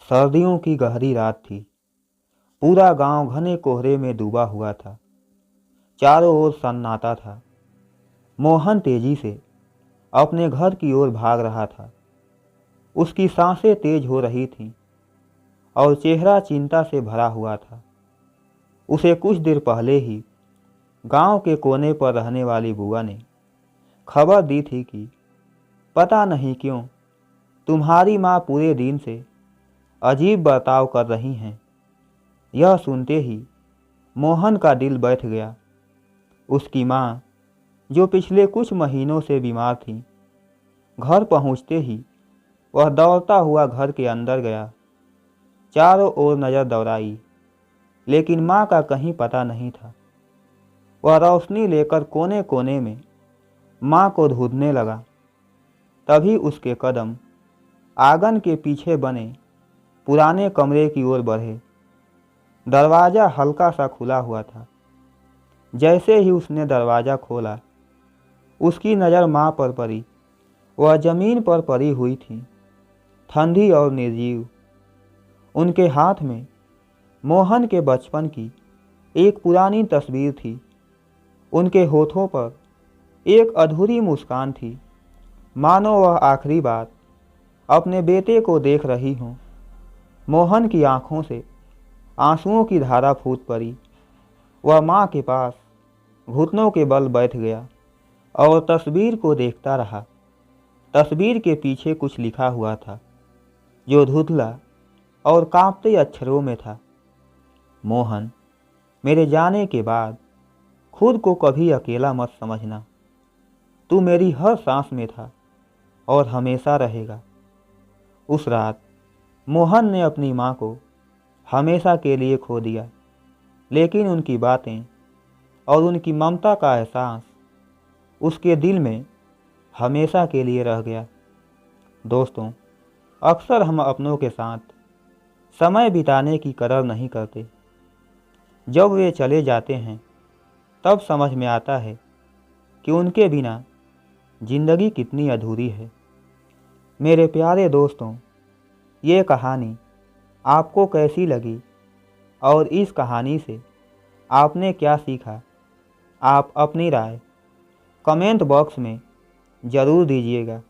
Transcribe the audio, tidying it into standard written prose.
सर्दियों की गहरी रात थी। पूरा गांव घने कोहरे में डूबा हुआ था। चारों ओर सन्नाटा था। मोहन तेजी से अपने घर की ओर भाग रहा था। उसकी सांसें तेज हो रही थीं और चेहरा चिंता से भरा हुआ था। उसे कुछ देर पहले ही गांव के कोने पर रहने वाली बुआ ने खबर दी थी कि पता नहीं क्यों तुम्हारी माँ पूरे दिन से अजीब बर्ताव कर रही हैं। यह सुनते ही मोहन का दिल बैठ गया। उसकी माँ, जो पिछले कुछ महीनों से बीमार थी, घर पहुँचते ही वह दौड़ता हुआ घर के अंदर गया। चारों ओर नज़र दौड़ाई, लेकिन माँ का कहीं पता नहीं था। वह रोशनी लेकर कोने कोने में माँ को ढूंढने लगा। तभी उसके कदम आंगन के पीछे बने पुराने कमरे की ओर बढ़े। दरवाज़ा हल्का सा खुला हुआ था। जैसे ही उसने दरवाज़ा खोला, उसकी नज़र माँ पर पड़ी। वह ज़मीन पर पड़ी हुई थी, ठंडी और निर्जीव। उनके हाथ में मोहन के बचपन की एक पुरानी तस्वीर थी। उनके होठों पर एक अधूरी मुस्कान थी, मानो वह आखिरी बार अपने बेटे को देख रही हों। मोहन की आंखों से आंसुओं की धारा फूट पड़ी। वह माँ के पास घुटनों के बल बैठ गया और तस्वीर को देखता रहा। तस्वीर के पीछे कुछ लिखा हुआ था, जो धुंधला और कांपते अक्षरों में था। मोहन, मेरे जाने के बाद खुद को कभी अकेला मत समझना। तू मेरी हर सांस में था और हमेशा रहेगा। उस रात मोहन ने अपनी माँ को हमेशा के लिए खो दिया, लेकिन उनकी बातें और उनकी ममता का एहसास उसके दिल में हमेशा के लिए रह गया। दोस्तों, अक्सर हम अपनों के साथ समय बिताने की कदर नहीं करते। जब वे चले जाते हैं, तब समझ में आता है कि उनके बिना जिंदगी कितनी अधूरी है। मेरे प्यारे दोस्तों, ये कहानी आपको कैसी लगी और इस कहानी से आपने क्या सीखा? आप अपनी राय कमेंट बॉक्स में ज़रूर दीजिएगा।